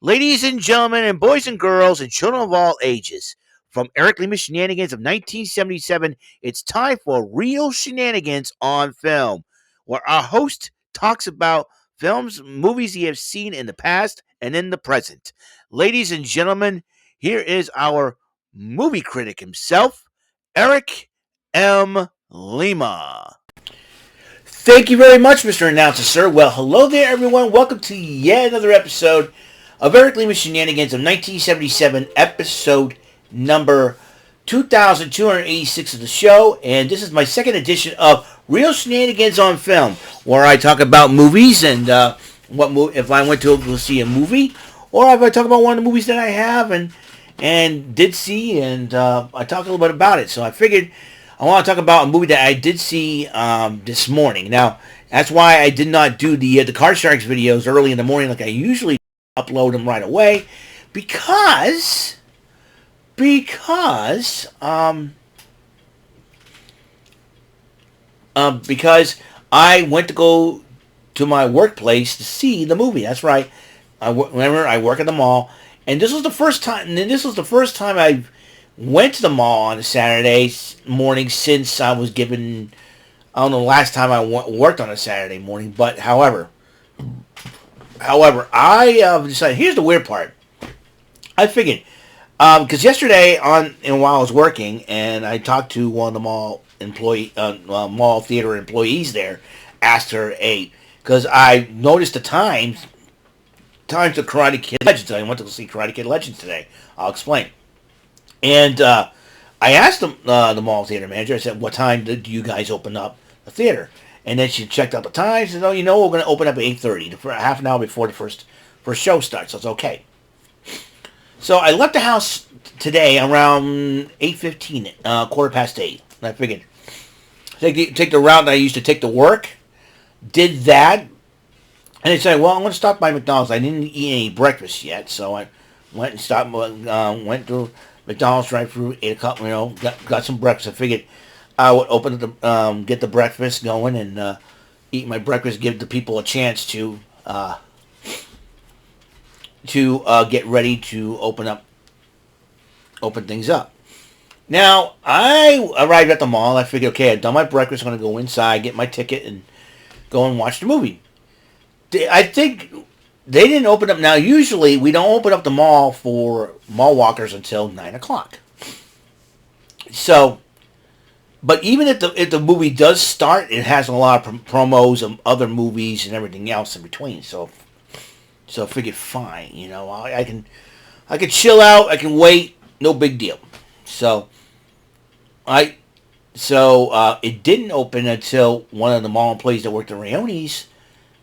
Ladies and gentlemen, and boys and girls, and children of all ages, from Eric Lima Shenanigans of 1977, it's time for Real Shenanigans on Film, where our host talks about films, movies he has seen in the past and in the present. Ladies and gentlemen, here is our movie critic himself, Eric M. Lima. Thank you very much, Mr. Announcer, sir. Well, hello there, everyone. Welcome to yet another episode of Eric Lima Shenanigans of 1977, episode number 2286 of the show. And this is my second edition of Real Shenanigans on Film, where I talk about movies and if I went to go see a movie, or if I talk about one of the movies that I have and did see, and I talk a little bit about it. So I figured I want to talk about a movie that I did see this morning. Now, that's why I did not do the Car Sharks videos early in the morning like I usually upload them right away, because I went to go to my workplace to see the movie. That's right. Remember, I work at the mall, and this was the first time. I went to the mall on a Saturday morning since I was given. I don't know the last time I worked on a Saturday morning, but however, I decided. Here's the weird part. I figured because yesterday while I was working, and I talked to one of the mall theater employees there, asked her, "Hey," because I noticed the times of Karate Kid Legends. I went to see Karate Kid Legends today. I'll explain. And I asked the mall theater manager. I said, "What time do you guys open up the theater?" And then she checked out the time. She said, "Oh, we're going to open up at 8:30, for half an hour before the first show starts." So it's okay. So I left the house today around 8:15, 8:15. And I figured take the route that I used to take to work. Did that, and I said, "Well, I'm going to stop by McDonald's. I didn't eat any breakfast yet, so I went and stopped. Went to McDonald's drive-through, ate a couple, got some breakfast. I figured I would get the breakfast going and eat my breakfast, give the people a chance to get ready to open things up. Now, I arrived at the mall. I figured, okay, I've done my breakfast. I'm going to go inside, get my ticket, and go and watch the movie. I think they didn't open up. Now, usually, we don't open up the mall for mall walkers until 9 o'clock. So, but even if the movie does start, it has a lot of promos of other movies and everything else in between. So I figured, fine, I can chill out. I can wait. No big deal. So it didn't open until one of the mall employees that worked at Rayone's.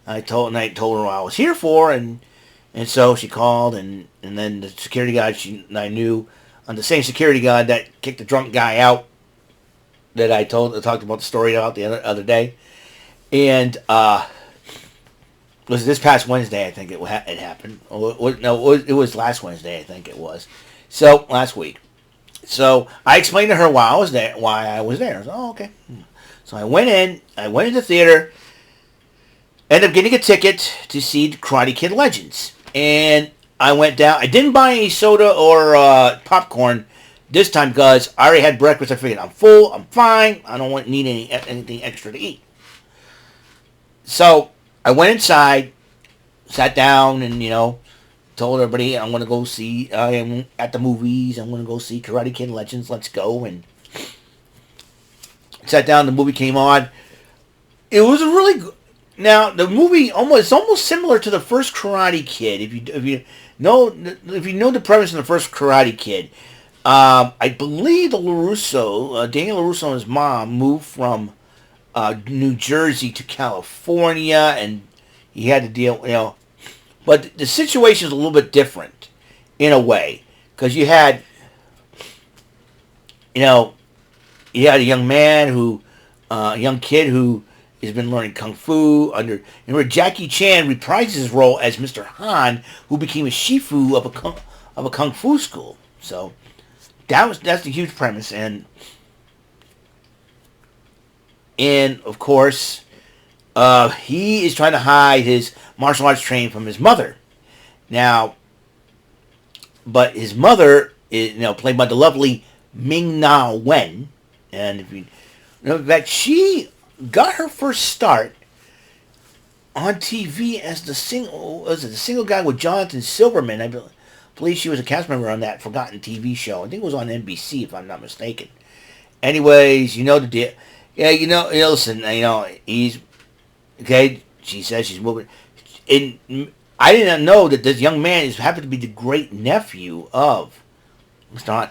I told her what I was here for, and so she called, and then the security guard I knew, the same security guard that kicked the drunk guy out that I talked about the story about the other day, and was this past Wednesday, I think it happened. It was last Wednesday, I think it was. So last week. So I explained to her why I was there. I was, oh, okay. So I went in the theater, ended up getting a ticket to see Karate Kid Legends. And I went down. I didn't buy any soda or popcorn this time because I already had breakfast. I figured I'm full. I'm fine. I don't need anything extra to eat. So I went inside, sat down, and, told everybody I'm going to go see, I am at the movies. I'm going to go see Karate Kid Legends. Let's go. And sat down. The movie came on. It was a really good. Now the movie it's almost similar to the first Karate Kid. If you know the premise of the first Karate Kid, I believe Daniel LaRusso and his mom moved from New Jersey to California, and he had to deal, but the situation is a little bit different in a way, because you had a young man a young kid who has been learning kung fu where Jackie Chan reprises his role as Mr. Han, who became a shifu of a kung fu school. So that's the huge premise, and of course, he is trying to hide his martial arts training from his mother. Now, but his mother is, played by the lovely Ming Na Wen, and if you know that she got her first start on TV as the single guy with Jonathan Silverman. I believe she was a cast member on that forgotten TV show. I think it was on NBC, if I'm not mistaken. Anyways, you know the deal. Yeah, listen, he's okay. She says she's moving. And I didn't know that this young man happened to be the great nephew of Mr. Hunt.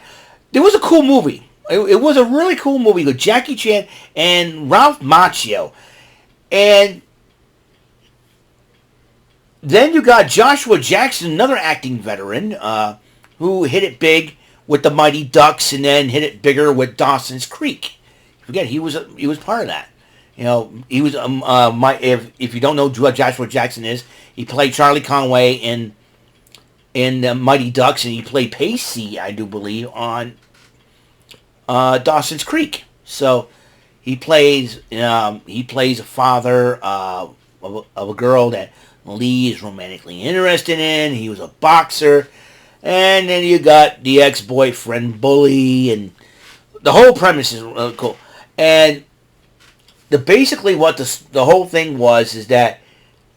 There was a cool movie. It was a really cool movie with Jackie Chan and Ralph Macchio. And then you got Joshua Jackson, another acting veteran, who hit it big with the Mighty Ducks, and then hit it bigger with Dawson's Creek. Forget he was part of that. He was if you don't know who Joshua Jackson is, he played Charlie Conway in Mighty Ducks, and he played Pacey, I do believe, on Dawson's Creek. So he plays a father of a girl that Lee is romantically interested in. He was a boxer. And then you got the ex-boyfriend bully, and the whole premise is really cool. And basically what the whole thing is that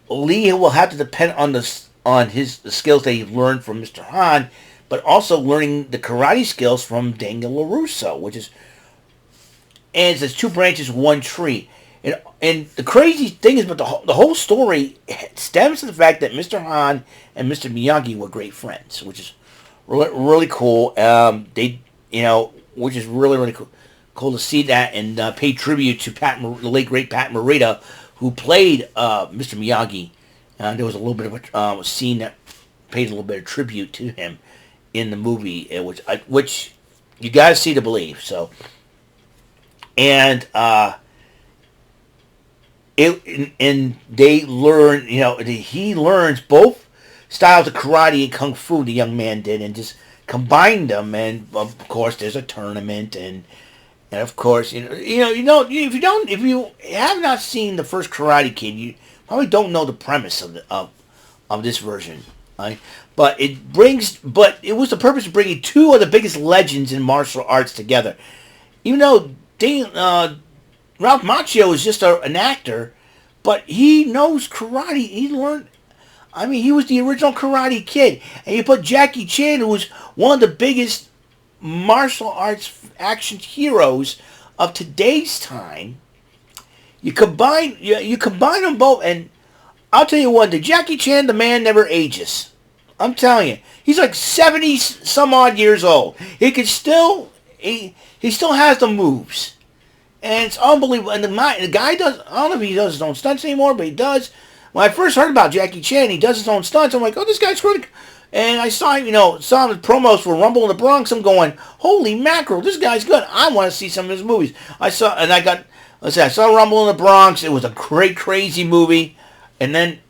Lee will have to depend on the skills that he learned from Mr. Han, but also learning the karate skills from Daniel LaRusso, which is, and it's two branches, one tree. And the crazy thing is, but the whole story stems from the fact that Mr. Han and Mr. Miyagi were great friends, which is really cool. Which is really cool to see that, and pay tribute to the late great Pat Morita, who played Mr. Miyagi. There was a little bit of a scene that paid a little bit of tribute to him in the movie, which you gotta see to believe. So, and they learn, he learns both styles of karate and kung fu, the young man did, and just combined them. And of course, there's a tournament, and of course, if you have not seen the first Karate Kid, you probably don't know the premise of this version. Right? But it was the purpose of bringing two of the biggest legends in martial arts together. Even though Ralph Macchio is just an actor, but he knows karate. He learned. I mean, he was the original Karate Kid, and you put Jackie Chan, who was one of the biggest martial arts action heroes of today's time. You combine them both, and I'll tell you what, the Jackie Chan, the man never ages. I'm telling you, he's like 70 some odd years old. He still has the moves, and it's unbelievable. And the guy does. I don't know if he does his own stunts anymore, but he does. When I first heard about Jackie Chan, he does his own stunts. I'm like, oh, this guy's really. And I saw him, saw his promos for Rumble in the Bronx. I'm going, holy mackerel, this guy's good. I want to see some of his movies. I saw Rumble in the Bronx. It was a great, crazy movie. And then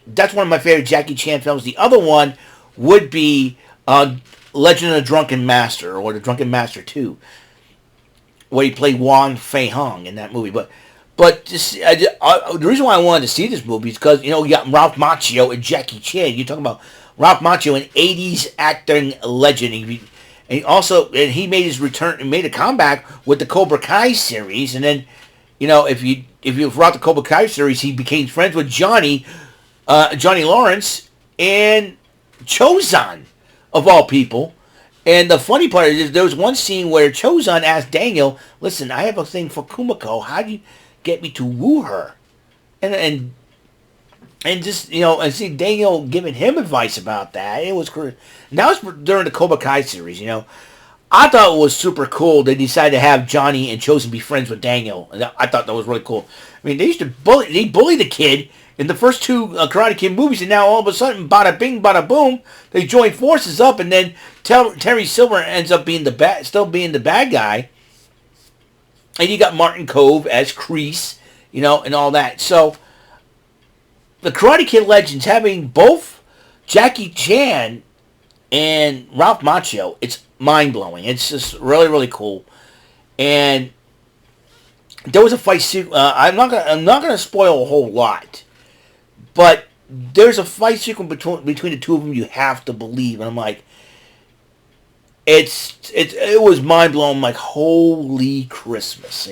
that's one of my favorite Jackie Chan films. The other one would be Legend of the Drunken Master, or The Drunken Master 2, where he played Wong Fei Hung in that movie. But just, the reason why I wanted to see this movie is because, you got Ralph Macchio and Jackie Chan. You're talking about Ralph Macchio, an 80s acting legend. He made his return, made a comeback with the Cobra Kai series. And then, if you throughout the Cobra Kai series, he became friends with Johnny Lawrence and Chozan, of all people. And the funny part is, there was one scene where Chozan asked Daniel, listen, I have a thing for Kumiko. How do you get me to woo her? And just, and see Daniel giving him advice about that. It was cool. And that was during the Cobra Kai series, I thought it was super cool they decided to have Johnny and Chosen be friends with Daniel. And I thought that was really cool. I mean, they bully the kid in the first two Karate Kid movies, and now all of a sudden, bada bing, bada boom, they join forces up, and then Terry Silver ends up being still being the bad guy. And you got Martin Kove as Kreese, and all that. So, the Karate Kid legends having both Jackie Chan and Ralph Macchio, it's mind-blowing. It's just really, really cool. And there was a fight sequence. I'm not gonna spoil a whole lot, but there's a fight sequence between the two of them you have to believe. And I'm like, it was mind blowing. Like holy Christmas,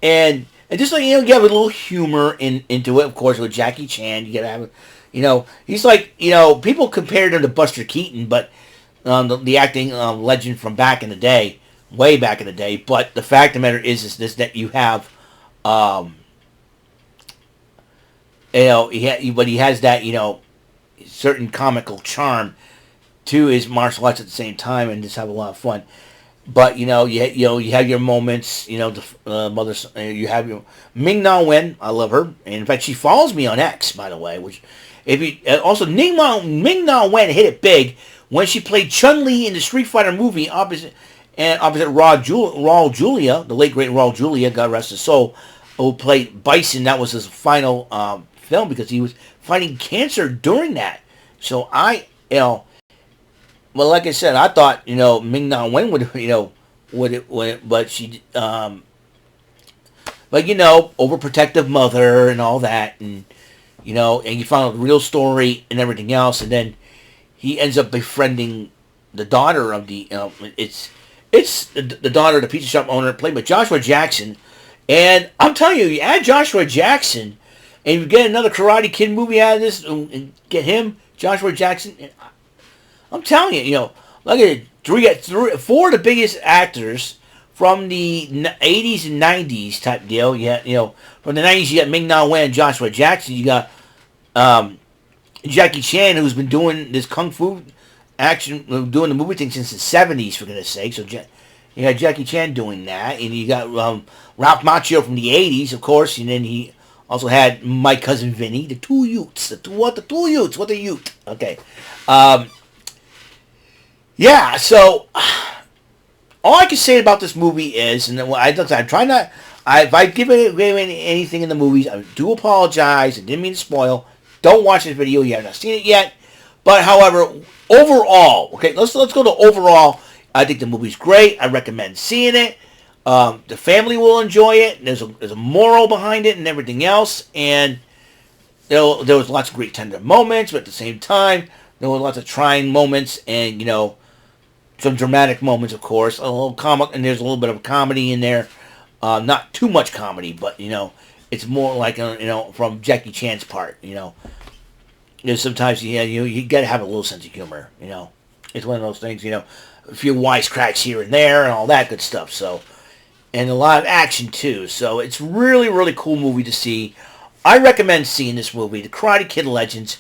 and just like you have a little humor into it. Of course, with Jackie Chan, you gotta have, he's like people compared him to Buster Keaton, but the acting legend from back in the day, way back in the day. But the fact of the matter is this that you have, but he has that certain comical charm to his martial arts at the same time, and just have a lot of fun. But you have your moments. The mother. You have your Ming Na Wen. I love her, and in fact, she follows me on X, by the way. Which, if you also Ming Na Wen hit it big when she played Chun Li in the Street Fighter movie opposite Raul Julia, the late great Raul Julia, God rest his soul, who played Bison. That was his final film because he was fighting cancer during that. So well, like I said, I thought Ming Na Wen but she overprotective mother and all that, and and you found out the real story and everything else, and then he ends up befriending the daughter of the it's the daughter of the pizza shop owner, played by Joshua Jackson, and I'm telling you, you add Joshua Jackson, and you get another Karate Kid movie out of this, and get him, Joshua Jackson. I'm telling you, look at it. Four of the biggest actors from the 80s and 90s type deal. From the 90s, you got Ming Na Wen, Joshua Jackson. You got Jackie Chan, who's been doing this kung fu action, doing the movie thing since the 70s, for goodness sake. So you got Jackie Chan doing that. And you got Ralph Macchio from the 80s, of course. And then he also had My Cousin Vinny, the two Utes. What the Ute? Okay. Yeah, so all I can say about this movie is, and I'm trying not, if I give anything in the movies, I do apologize. I didn't mean to spoil. Don't watch this video. You have not seen it yet. But however, overall, okay, let's go to overall. I think the movie's great. I recommend seeing it. The family will enjoy it. There's a moral behind it and everything else. And there was lots of great tender moments, but at the same time, there were lots of trying moments and some dramatic moments, of course. A little comic, and there's a little bit of comedy in there. Not too much comedy, but it's more like from Jackie Chan's part. Sometimes you gotta have a little sense of humor. It's one of those things. A few wisecracks here and there, and all that good stuff. So, and a lot of action too. So it's really, really cool movie to see. I recommend seeing this movie, The Karate Kid Legends.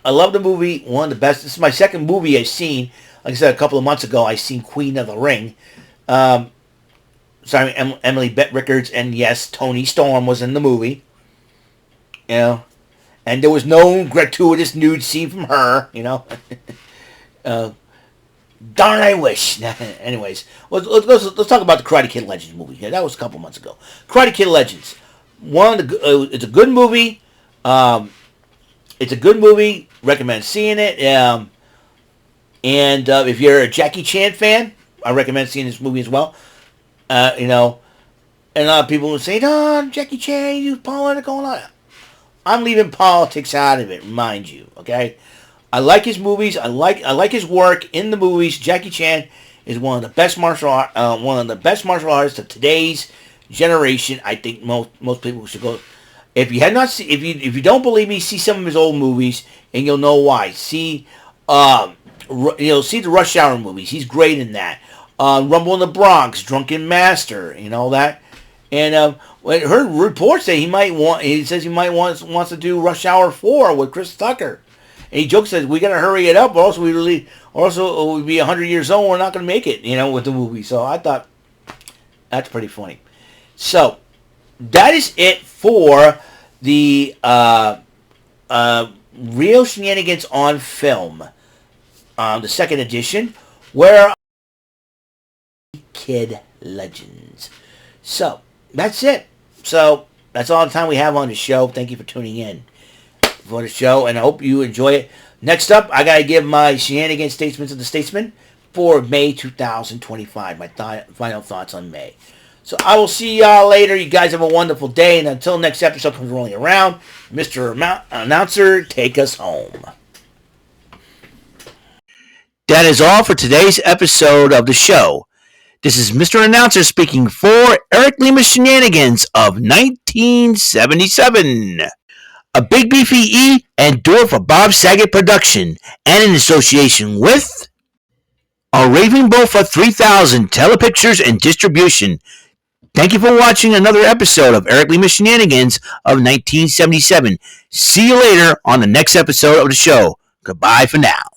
I love the movie. One of the best. This is my second movie I've seen. Like I said, a couple of months ago, I seen Queen of the Ring. Emily Bett Rickards, and yes, Toni Storm was in the movie. And there was no gratuitous nude scene from her. Darn, I wish. Anyways, let's talk about the Karate Kid Legends movie. Yeah, that was a couple months ago. Karate Kid Legends. It's a good movie. It's a good movie. Recommend seeing it. And if you're a Jackie Chan fan, I recommend seeing this movie as well. And a lot of people will say, "No, Jackie Chan, you politics going on." I'm leaving politics out of it, mind you. Okay, I like his movies. I like his work in the movies. Jackie Chan is one of the best martial artists of today's generation. I think most people should go. If you have not seen, if you don't believe me, see some of his old movies, and you'll know why. See the Rush Hour movies. He's great in that. Rumble in the Bronx, Drunken Master, and all that. And when I heard reports that he says he might wants to do Rush Hour 4 with Chris Tucker. And he jokes that we gotta hurry it up, or else we'll be 100 years old. We're not gonna make it, with the movie. So I thought that's pretty funny. So that is it for the Real Shenanigans on Film, the second edition, where Kid Legends. So that's it. So that's all the time we have on the show. Thank you for tuning in for the show, and I hope you enjoy it. Next up, I gotta give my Shenanigans Statesmen of the Statesman for May 2025. My final thoughts on May. So I will see y'all later. You guys have a wonderful day, and until next episode comes rolling around, Mr. Announcer, take us home. That is all for today's episode of the show. This is Mr. Announcer speaking for Eric Lima Shenanigans of 1977. A Big Beefy E and do it for Bob Saget production, and in association with a Raving Bull for 3000 Telepictures and Distribution. Thank you for watching another episode of Eric Lima Shenanigans of 1977. See you later on the next episode of the show. Goodbye for now.